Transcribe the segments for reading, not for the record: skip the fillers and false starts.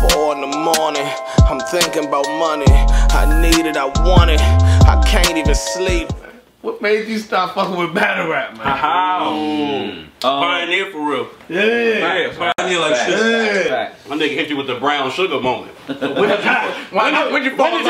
4 in the morning, I'm thinking about money. I need it, I want it, I can't even sleep. What made you start fucking with battle rap, man? How? Pioneer for real. Yeah. Pioneer like shit. Yeah. My nigga hit you with the brown sugar moment. When you fall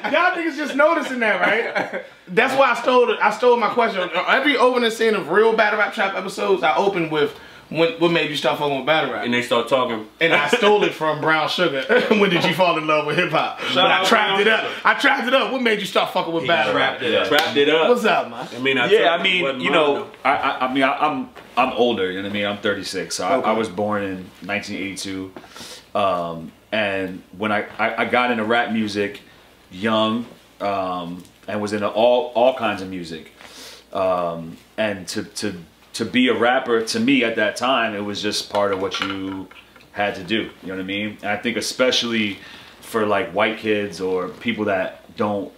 y'all niggas just noticing that, right? That's why I stole my question. Every opening scene of real battle rap trap episodes, I open with what made you start fucking with battle rap? And they start talking. And I stole it from Brown Sugar. When did you fall in love with hip hop? But I trapped it up. I trapped it up. What made you start fucking with battle rap? Trapped it up. What's up, man? I mean, you know, I'm older. You know what I mean? I'm 36. So I was born in 1982. And when I got into rap music young, and was into all kinds of music, and to be a rapper, to me at that time, it was just part of what you had to do. You know what I mean? And I think especially for like white kids or people that don't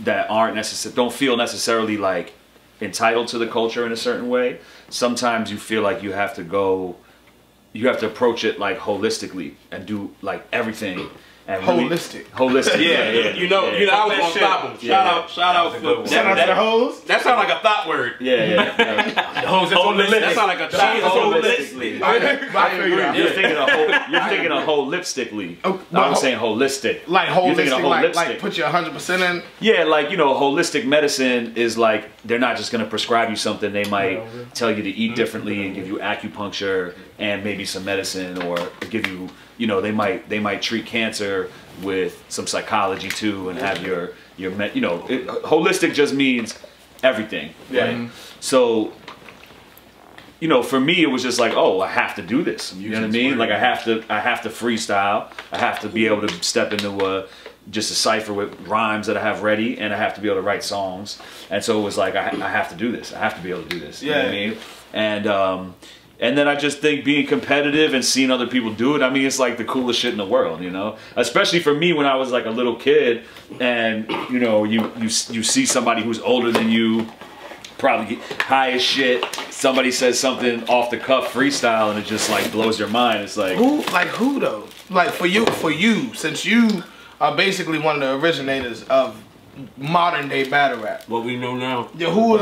feel necessarily like entitled to the culture in a certain way, sometimes you feel like you have to approach it like holistically and do like everything. And holistic. Yeah. You know, I was gonna stop him. Shout out to the hoes. That sounds like a thought word. Yeah. Holistic. That sounds like a thought holistically. You're thinking of holistically. I was saying holistic. Like holistic, like put your 100% in. Yeah, like, you know, holistic medicine is like, they're not just gonna prescribe you something. They might tell you to eat differently and give you acupuncture and maybe some medicine, or give you, you know, they might treat cancer with some psychology too, and have your you know, holistic just means everything. Right? So, you know, for me it was just like, oh, I have to do this. You know what I mean? Like I have to freestyle. I have to be able to step into just a cipher with rhymes that I have ready, and I have to be able to write songs. And so it was like, I have to do this. I have to be able to do this. You know what I mean? And then I just think being competitive and seeing other people do it, I mean, it's like the coolest shit in the world, you know? Especially for me when I was like a little kid, and, you know, you see somebody who's older than you, probably high as shit, somebody says something off the cuff freestyle, and it just like blows your mind. It's like... Who though? Like for you, since you are basically one of the originators of modern day battle rap. What we know now. Yeah, who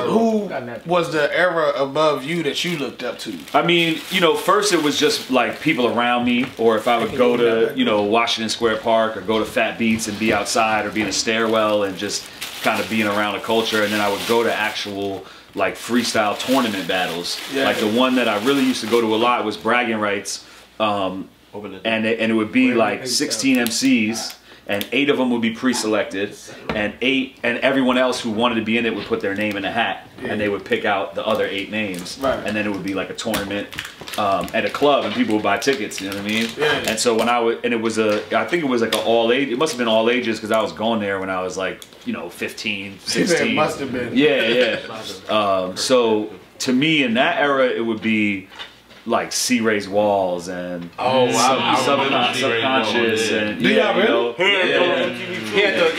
was the era above you that you looked up to? I mean, you know, first it was just like people around me, or if I would go to, you know, Washington Square Park, or go to Fat Beats and be outside, or be in a stairwell and just kind of being around a culture. And then I would go to actual like freestyle tournament battles. Like the one that I really used to go to a lot was Bragging Rights, and it would be like 16 MCs. And 8 of them would be pre-selected, and everyone else who wanted to be in it would put their name in a hat, and they would pick out the other 8 names, and then it would be like a tournament at a club, and people would buy tickets. You know what I mean? And so when I think it was like an all age. It must have been all ages because I was going there when I was like, you know, 15, 16. It must have been. Yeah. So to me in that era, it would be like C-Ray's Walls and Subconscious and he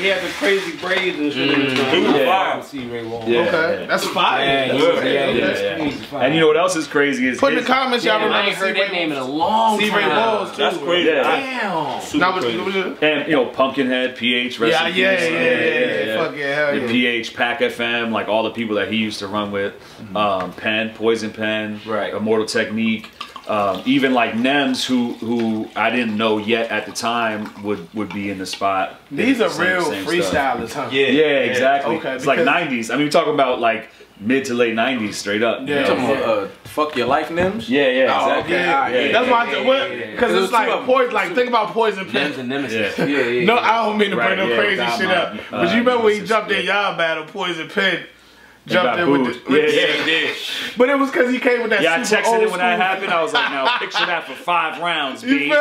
had the crazy braids and shit. He was fire. C-Ray Walls. Okay, that's fire. And you know what else is crazy is put in the comments, y'all remember. I ain't heard that name in a long time. C-Ray Walls too. That's crazy. Damn. And you know, Pumpkinhead, PH, rest in peace. Fuck yeah, hell yeah. PH, Pac FM, like all the people that he used to run with, Pen, Poison Pen, Immortal Technique. Even like Nems, who I didn't know yet at the time would be in the spot. These are real freestylers, huh? Yeah, exactly. Okay, it's like 90s. I mean, we're talking about like mid to late 90s, straight up. Yeah. Talking about Fuck Your Life Nems? Yeah, exactly. That's why because it's like poison. Like think about Poison Pen. Nems and Nemesis. No, I don't mean to bring no crazy shit up. But you remember when he jumped in y'all battle, Poison Pen jumped in with the... Yeah, he did. But it was because he came with that I super texted old it when that happened. I was like, now picture that for 5 rounds, B. You feel me?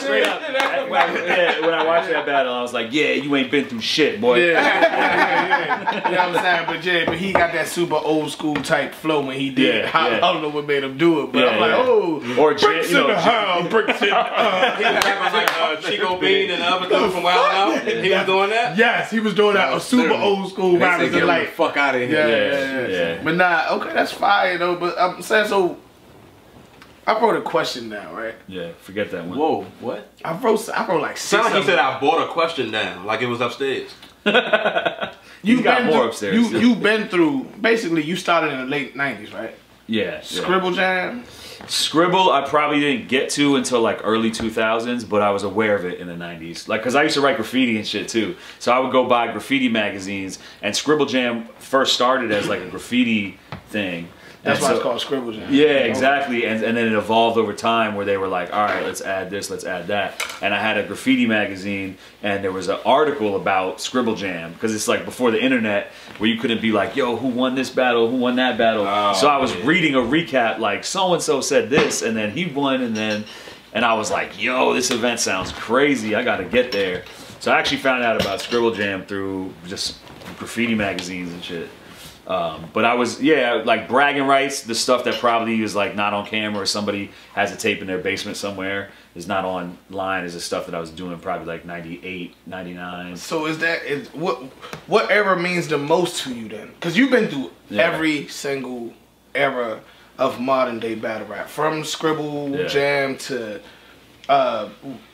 Straight up. When I watched that battle, I was like, yeah, you ain't been through shit, boy. You know what I'm saying? But he got that super old school type flow when he did. I don't know what made him do it, but I'm like, oh, or bricks in the house, bricks in the house. He was rapping like Chico Bean and the other dude from Wild Out. He was doing that? Yes, he was doing that. A super old school rappers and like fuck out of here. Yeah. But nah, okay, that's fire though. But I'm saying, so I wrote a question down, right? Yeah, forget that one. Whoa, what? I wrote like 6. Sound like he said I brought a question down, like it was upstairs. You've got more upstairs. You've been through, basically, you started in the late 90s, right? Yeah. Scribble Jam? Scribble, I probably didn't get to until like early 2000s, but I was aware of it in the 90s. Like, because I used to write graffiti and shit too. So I would go buy graffiti magazines, and Scribble Jam first started as like a graffiti thing. That's why it's called Scribble Jam. Yeah, exactly. And then it evolved over time where they were like, all right, let's add this, let's add that. And I had a graffiti magazine, and there was an article about Scribble Jam, because it's like before the internet where you couldn't be like, yo, who won this battle, who won that battle. So I was reading a recap like, so-and-so said this, and then he won, and I was like, yo, this event sounds crazy. I got to get there. So I actually found out about Scribble Jam through just graffiti magazines and shit. But I was, like bragging rights, the stuff that probably is like not on camera or somebody has a tape in their basement somewhere, is not online, is the stuff that I was doing probably like 98, 99. So what era means the most to you then? Because you've been through every single era of modern day battle rap, from Scribble Jam to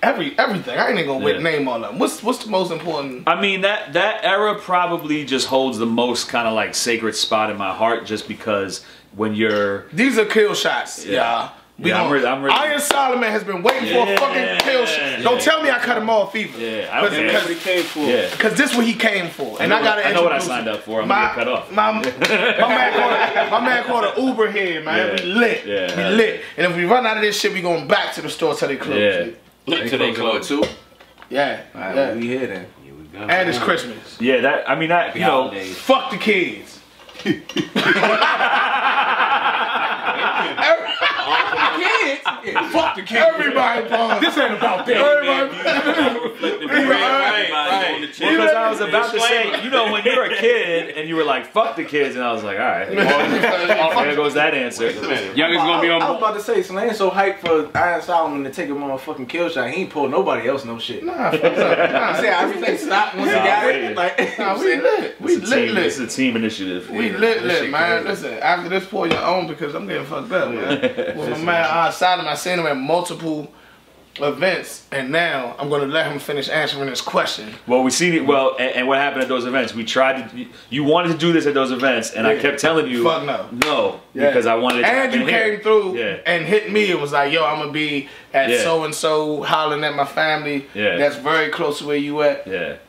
everything. I ain't even gonna name all of them. What's the most important? I mean, that era probably just holds the most kind of like sacred spot in my heart, just because when you're... These are kill shots, y'all. I'm ready. Iron Solomon has been waiting for a fucking kill shot. Don't tell me I cut him off either. I don't care. That's what he came for. Because this is what he came for. And I know what I signed up for. I'm gonna get cut off. My man called an Uber here, man. We lit. We lit. And if we run out of this shit, we going back to the store till they close. Till they close too? Yeah. Alright, we here then. Here we go. And it's Christmas. Yeah, that, you know. Fuck the kids. Fuck the kids. Everybody pause. This ain't about them. Because I was about to say, you know, when you're a kid and you were like, fuck the kids, and I was like, all right. There goes that answer. Youngest gonna be on. I was about to say, Slam so hyped for Iron Solomon to take a motherfucking kill shot. He ain't pulled nobody else no shit. Nah, see how everything stopped once he got it? Like, we lit. We lit. This is a team initiative. We lit, man. Listen, after this, pour your own, because I'm getting fucked up, man. With my man Solomon, I seen him at multiple events, and now I'm gonna let him finish answering this question. Well, we seen it. Well, and what happened at those events? We tried to. You wanted to do this at those events, and I kept telling you, fuck no, because I wanted it to happen and you came here. through and hit me. It was like, yo, I'm gonna be at so and so, hollering at my family. That's very close to where you at.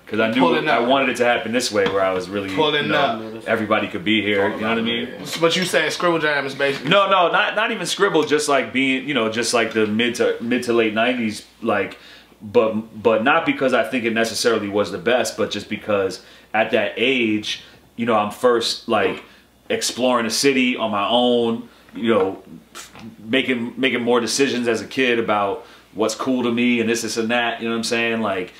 Because I knew I wanted it to happen this way, where I was really pulling up. Everybody could be here. You know what I mean? But you said Scribble Jam is basically no, not even Scribble. Just like being, just like the mid to late '90s, like, but not because I think it necessarily was the best, but just because at that age, I'm first like exploring the city on my own. Making more decisions as a kid about what's cool to me and this and that. You know what I'm saying? Like,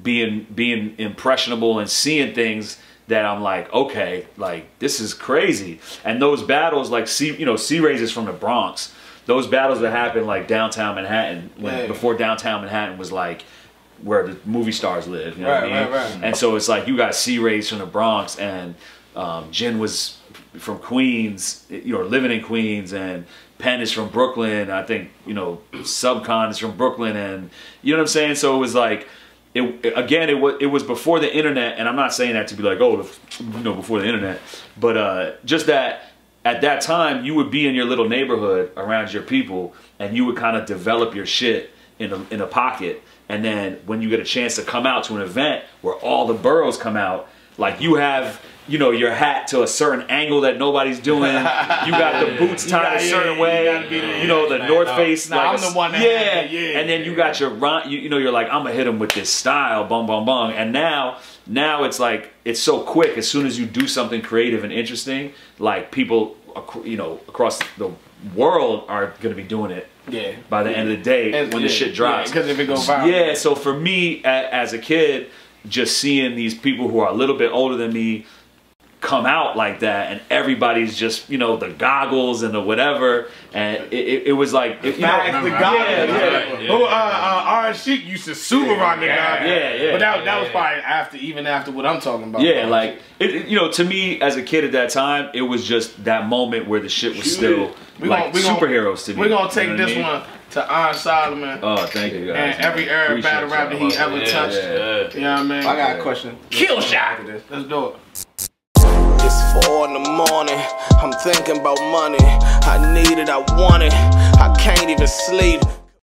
being impressionable and seeing things that I'm like, okay, like this is crazy. And those battles, like C-Raises from the Bronx, those battles that happened like downtown Manhattan, before downtown Manhattan was like where the movie stars live. You know what I mean? Right. And so it's like you got C-Rays from the Bronx, and Jin was from Queens, living in Queens, and Penn is from Brooklyn. I think Subcon is from Brooklyn, and you know what I'm saying. So it was like. It was before the internet, and I'm not saying that to be like, before the internet, but just that at that time you would be in your little neighborhood around your people, and you would kind of develop your shit in a pocket, and then when you get a chance to come out to an event where all the boroughs come out, like you have your hat to a certain angle that nobody's doing. You got the boots tied a certain way. The North Face. I'm the one that and then you got your you're like, I'm gonna hit him with this style, bum bum bum. And now it's like it's so quick. As soon as you do something creative and interesting, like people across the world are gonna be doing it. By the end of the day, when the shit drops. Because if it goes viral. So for me as a kid, just seeing these people who are a little bit older than me come out like that, and everybody's just, you know, the goggles and the whatever, and it was like, the goggles. Orange Sheik used to super rock the goggles. Yeah. But that was probably even after what I'm talking about. Yeah, like, you know, to me as a kid at that time, it was just that moment where the shit was still superheroes to me. We're gonna take this one to Iron Solomon. Oh, thank you guys. And every Arab battle rap that he ever touched. You know what I mean? I got a question. Kill shot. Let's do it. It's 4 in the morning, I'm thinking about money. I need it, I want it, I can't even sleep.